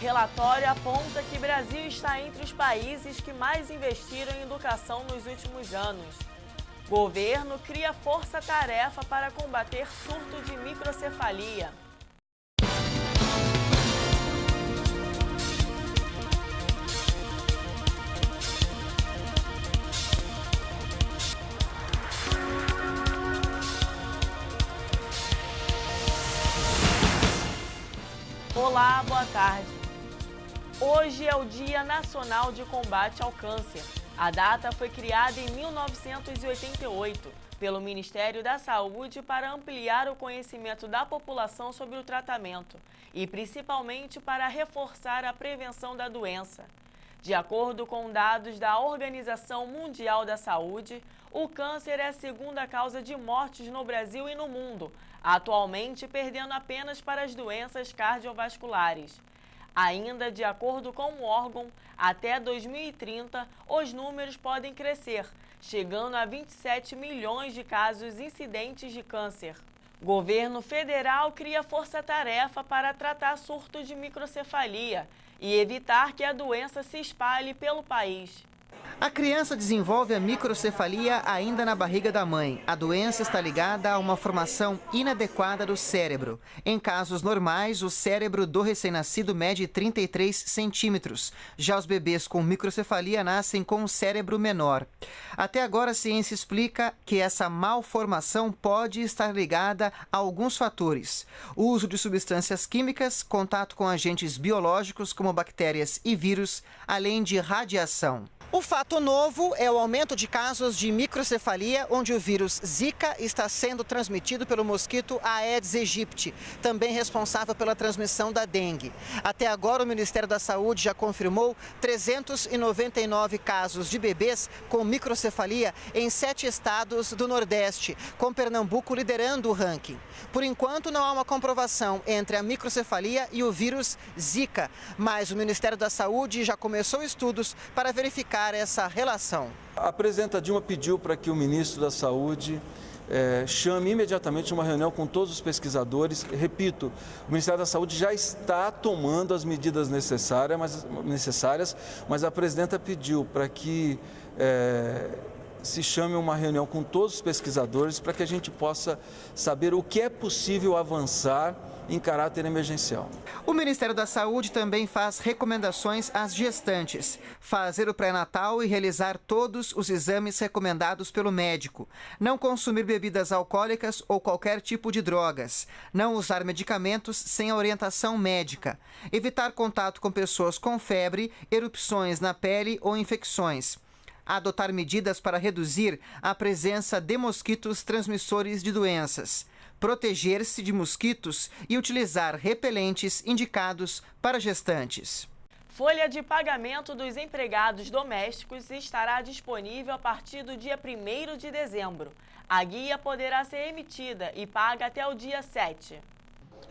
Relatório aponta que Brasil está entre os países que mais investiram em educação nos últimos anos. Governo cria força-tarefa para combater surto de microcefalia. Olá, boa tarde. Hoje é o Dia Nacional de Combate ao Câncer. A data foi criada em 1988 pelo Ministério da Saúde para ampliar o conhecimento da população sobre o tratamento e principalmente para reforçar a prevenção da doença. De acordo com dados da Organização Mundial da Saúde, o câncer é a segunda causa de mortes no Brasil e no mundo, atualmente perdendo apenas para as doenças cardiovasculares. Ainda de acordo com o órgão, até 2030, os números podem crescer, chegando a 27 milhões de casos incidentes de câncer. Governo federal cria força-tarefa para tratar surto de microcefalia e evitar que a doença se espalhe pelo país. A criança desenvolve a microcefalia ainda na barriga da mãe. A doença está ligada a uma formação inadequada do cérebro. Em casos normais, o cérebro do recém-nascido mede 33 centímetros. Já os bebês com microcefalia nascem com um cérebro menor. Até agora, a ciência explica que essa malformação pode estar ligada a alguns fatores: o uso de substâncias químicas, contato com agentes biológicos como bactérias e vírus, além de radiação. O fato novo é o aumento de casos de microcefalia, onde o vírus Zika está sendo transmitido pelo mosquito Aedes aegypti, também responsável pela transmissão da dengue. Até agora, o Ministério da Saúde já confirmou 399 casos de bebês com microcefalia em 7 estados do Nordeste, com Pernambuco liderando o ranking. Por enquanto, não há uma comprovação entre a microcefalia e o vírus Zika, mas o Ministério da Saúde já começou estudos para verificar essa relação. A presidenta Dilma pediu para que o ministro da Saúde chame imediatamente uma reunião com todos os pesquisadores. Repito, o Ministério da Saúde já está tomando as medidas necessárias, mas a presidenta pediu para que se chame uma reunião com todos os pesquisadores para que a gente possa saber o que é possível avançar em caráter emergencial. O Ministério da Saúde também faz recomendações às gestantes: fazer o pré-natal e realizar todos os exames recomendados pelo médico, não consumir bebidas alcoólicas ou qualquer tipo de drogas, não usar medicamentos sem a orientação médica, evitar contato com pessoas com febre, erupções na pele ou infecções, adotar medidas para reduzir a presença de mosquitos transmissores de doenças, proteger-se de mosquitos e utilizar repelentes indicados para gestantes. Folha de pagamento dos empregados domésticos estará disponível a partir do dia 1º de dezembro. A guia poderá ser emitida e paga até o dia 7.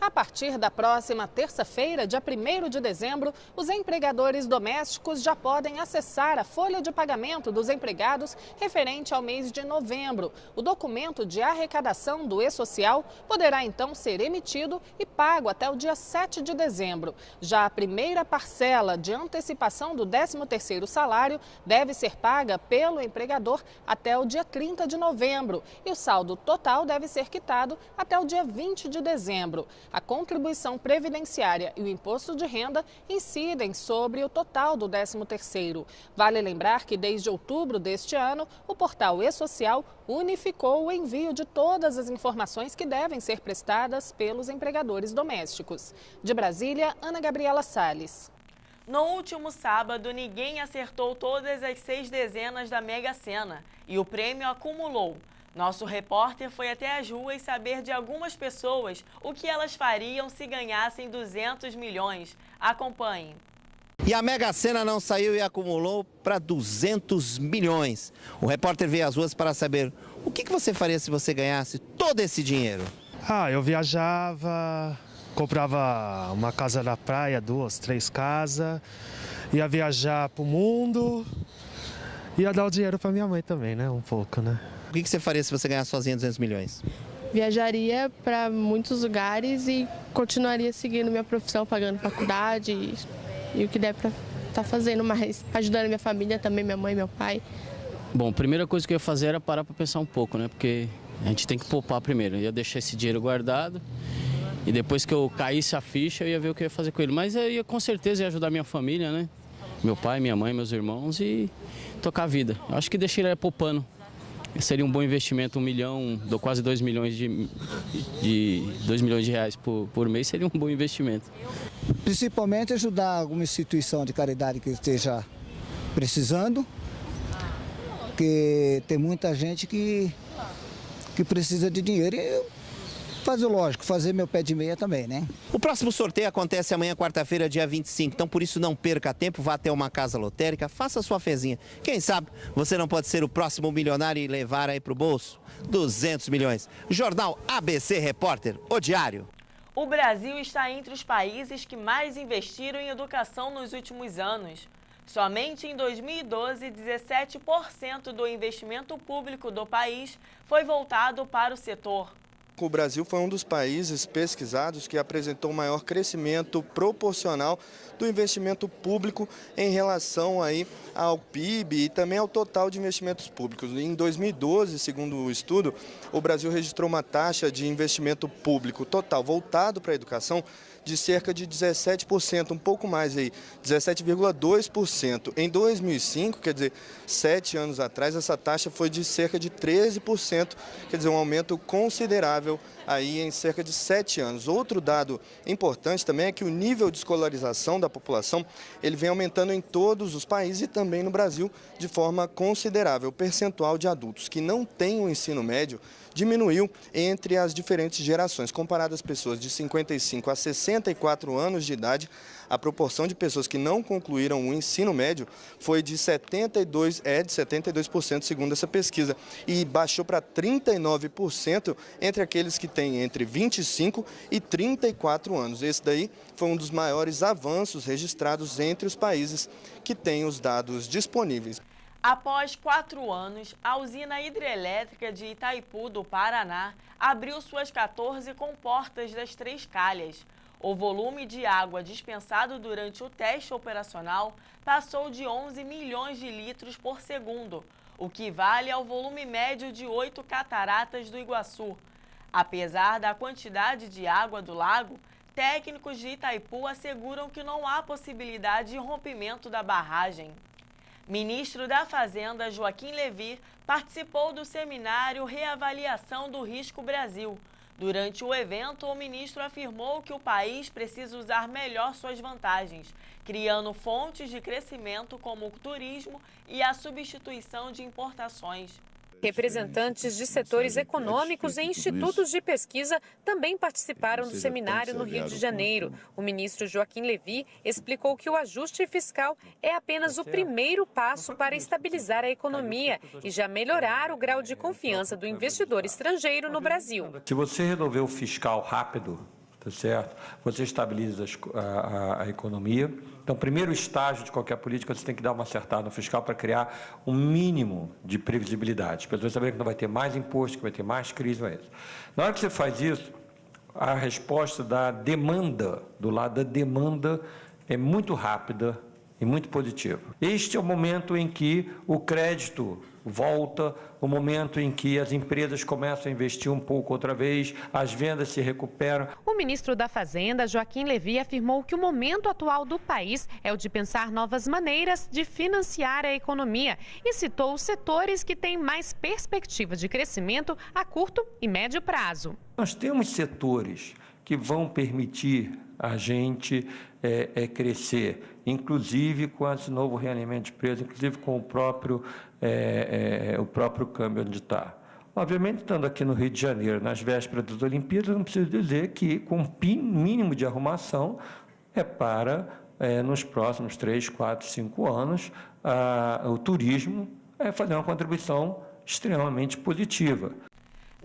A partir da próxima terça-feira, dia 1º de dezembro, os empregadores domésticos já podem acessar a folha de pagamento dos empregados referente ao mês de novembro. O documento de arrecadação do E-Social poderá então ser emitido e pago até o dia 7 de dezembro. Já a primeira parcela de antecipação do 13º salário deve ser paga pelo empregador até o dia 30 de novembro e o saldo total deve ser quitado até o dia 20 de dezembro. A contribuição previdenciária e o imposto de renda incidem sobre o total do 13º. Vale lembrar que desde outubro deste ano, o portal E-Social unificou o envio de todas as informações que devem ser prestadas pelos empregadores domésticos. De Brasília, Ana Gabriela Salles. No último sábado, ninguém acertou todas as 6 dezenas da Mega Sena e o prêmio acumulou. Nosso repórter foi até as ruas saber de algumas pessoas o que elas fariam se ganhassem 200 milhões. Acompanhe. E a Mega Sena não saiu e acumulou para 200 milhões. O repórter veio às ruas para saber o que você faria se você ganhasse todo esse dinheiro. Eu viajava, comprava uma casa na praia, 2, 3 casas, ia viajar para o mundo, ia dar o dinheiro para minha mãe também, né? Um pouco, né? O que você faria se você ganhasse sozinho 200 milhões? viajaria para muitos lugares e continuaria seguindo minha profissão, pagando faculdade e o que der para estar fazendo mais, ajudando minha família também, minha mãe, meu pai. Bom, a primeira coisa que eu ia fazer era parar para pensar um pouco, né? Porque a gente tem que poupar primeiro. Eu ia deixar esse dinheiro guardado e depois que eu caísse a ficha, eu ia ver o que eu ia fazer com ele. Mas eu ia com certeza ia ajudar minha família, né? Meu pai, minha mãe, meus irmãos e tocar a vida. Eu acho que deixaria poupando. Seria um bom investimento, 1 milhão, quase 2 milhões de 2 milhões de reais por mês, seria um bom investimento. Principalmente ajudar alguma instituição de caridade que esteja precisando, porque tem muita gente que precisa de dinheiro e fazer, lógico, fazer meu pé de meia também, né? O próximo sorteio acontece amanhã, quarta-feira, dia 25. Então, por isso, não perca tempo, vá até uma casa lotérica, faça sua fezinha. Quem sabe você não pode ser o próximo milionário e levar aí para o bolso 200 milhões. Jornal ABC Repórter, o Diário. O Brasil está entre os países que mais investiram em educação nos últimos anos. Somente em 2012, 17% do investimento público do país foi voltado para o setor. O Brasil foi um dos países pesquisados que apresentou maior crescimento proporcional do investimento público em relação aí ao PIB e também ao total de investimentos públicos. Em 2012, segundo o estudo, o Brasil registrou uma taxa de investimento público total voltado para a educação de cerca de 17%, um pouco mais aí, 17,2%. Em 2005, quer dizer, 7 anos atrás, essa taxa foi de cerca de 13%, quer dizer, um aumento considerável aí em cerca de 7 anos. Outro dado importante também é que o nível de escolarização da população, ele vem aumentando em todos os países e também no Brasil de forma considerável. O percentual de adultos que não têm o ensino médio diminuiu entre as diferentes gerações. Comparado às pessoas de 55 a 64 anos de idade, a proporção de pessoas que não concluíram o ensino médio foi de 72% segundo essa pesquisa, e baixou para 39% entre aqueles que têm entre 25 e 34 anos. Esse daí foi um dos maiores avanços registrados entre os países que têm os dados disponíveis. Após 4 anos, a usina hidrelétrica de Itaipu, do Paraná, abriu suas 14 comportas das 3 calhas. O volume de água dispensado durante o teste operacional passou de 11 milhões de litros por segundo, o que vale ao volume médio de 8 cataratas do Iguaçu. Apesar da quantidade de água do lago, técnicos de Itaipu asseguram que não há possibilidade de rompimento da barragem. Ministro da Fazenda, Joaquim Levy, participou do seminário Reavaliação do Risco Brasil. Durante o evento, o ministro afirmou que o país precisa usar melhor suas vantagens, criando fontes de crescimento como o turismo e a substituição de importações. Representantes de setores econômicos e institutos de pesquisa também participaram do seminário no Rio de Janeiro. O ministro Joaquim Levy explicou que o ajuste fiscal é apenas o primeiro passo para estabilizar a economia e já melhorar o grau de confiança do investidor estrangeiro no Brasil. Se você resolver o fiscal rápido, tá certo? Você estabiliza a economia. Então, primeiro estágio de qualquer política, você tem que dar uma acertada no fiscal para criar um mínimo de previsibilidade. As pessoas saberem que não vai ter mais imposto, que vai ter mais crise, não é isso. Na hora que você faz isso, a resposta da demanda, do lado da demanda, é muito rápida e muito positiva. Este é o momento em que o crédito volta, o momento em que as empresas começam a investir um pouco outra vez, as vendas se recuperam. O ministro da Fazenda, Joaquim Levy, afirmou que o momento atual do país é o de pensar novas maneiras de financiar a economia e citou os setores que têm mais perspectiva de crescimento a curto e médio prazo. Nós temos setores que vão permitir a gente crescer, inclusive com esse novo realinhamento de preços, inclusive com o próprio câmbio onde está. Obviamente, estando aqui no Rio de Janeiro, nas vésperas das Olimpíadas, não preciso dizer que, com um mínimo de arrumação, para, nos próximos 3, 4, 5 anos, o turismo fazer uma contribuição extremamente positiva.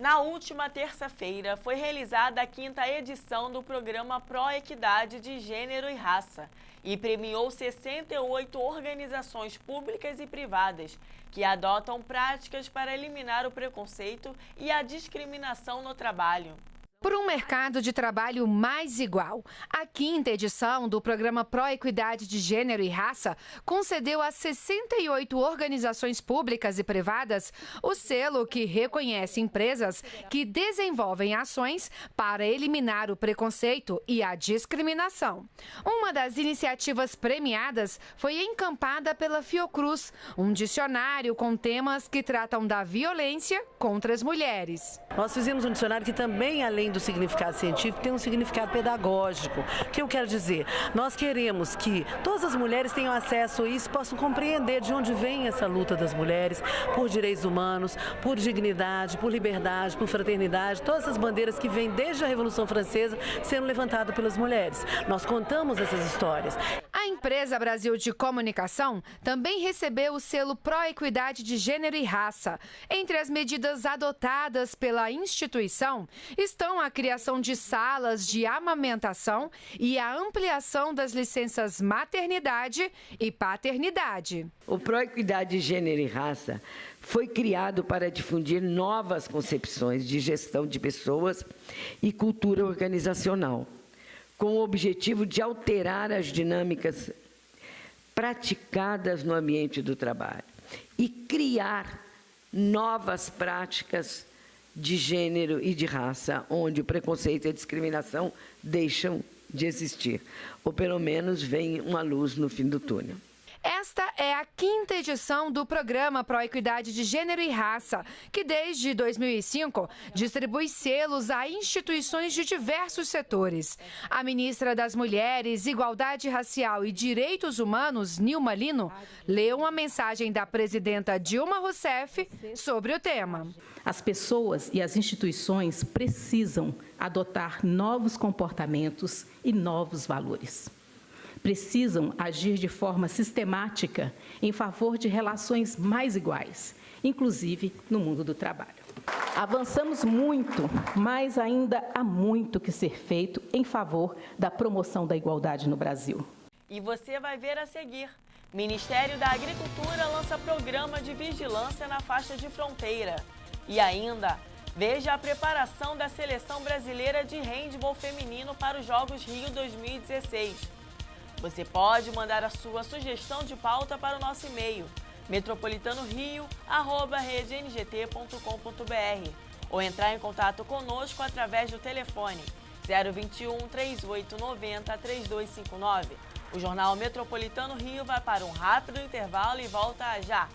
Na última terça-feira, foi realizada a 5ª edição do programa Pró-Equidade de Gênero e Raça e premiou 68 organizações públicas e privadas que adotam práticas para eliminar o preconceito e a discriminação no trabalho. Por um mercado de trabalho mais igual, a 5ª edição do programa Pró-Equidade de Gênero e Raça concedeu a 68 organizações públicas e privadas o selo que reconhece empresas que desenvolvem ações para eliminar o preconceito e a discriminação. Uma das iniciativas premiadas foi encampada pela Fiocruz, um dicionário com temas que tratam da violência contra as mulheres. Nós fizemos um dicionário que também, além do significado científico, tem um significado pedagógico. O que eu quero dizer? Nós queremos que todas as mulheres tenham acesso a isso, possam compreender de onde vem essa luta das mulheres por direitos humanos, por dignidade, por liberdade, por fraternidade, todas essas bandeiras que vêm desde a Revolução Francesa sendo levantadas pelas mulheres. Nós contamos essas histórias. A empresa Brasil de Comunicação também recebeu o selo Pró-Equidade de Gênero e Raça. Entre as medidas adotadas pela instituição estão a criação de salas de amamentação e a ampliação das licenças maternidade e paternidade. O Pró-Equidade de Gênero e Raça foi criado para difundir novas concepções de gestão de pessoas e cultura organizacional, com o objetivo de alterar as dinâmicas praticadas no ambiente do trabalho e criar novas práticas de gênero e de raça, onde o preconceito e a discriminação deixam de existir, ou pelo menos vem uma luz no fim do túnel. Esta é a 5ª edição do programa Pró-Equidade de Gênero e Raça, que desde 2005 distribui selos a instituições de diversos setores. A ministra das Mulheres, Igualdade Racial e Direitos Humanos, Nilma Lino, leu uma mensagem da presidenta Dilma Rousseff sobre o tema. As pessoas e as instituições precisam adotar novos comportamentos e novos valores. Precisam agir de forma sistemática em favor de relações mais iguais, inclusive no mundo do trabalho. Avançamos muito, mas ainda há muito que ser feito em favor da promoção da igualdade no Brasil. E você vai ver a seguir. Ministério da Agricultura lança programa de vigilância na faixa de fronteira. E ainda, veja a preparação da Seleção Brasileira de Handebol Feminino para os Jogos Rio 2016. Você pode mandar a sua sugestão de pauta para o nosso e-mail metropolitanorio@redengT.com.br ou entrar em contato conosco através do telefone 021 3890 3259. O Jornal Metropolitano Rio vai para um rápido intervalo e volta já.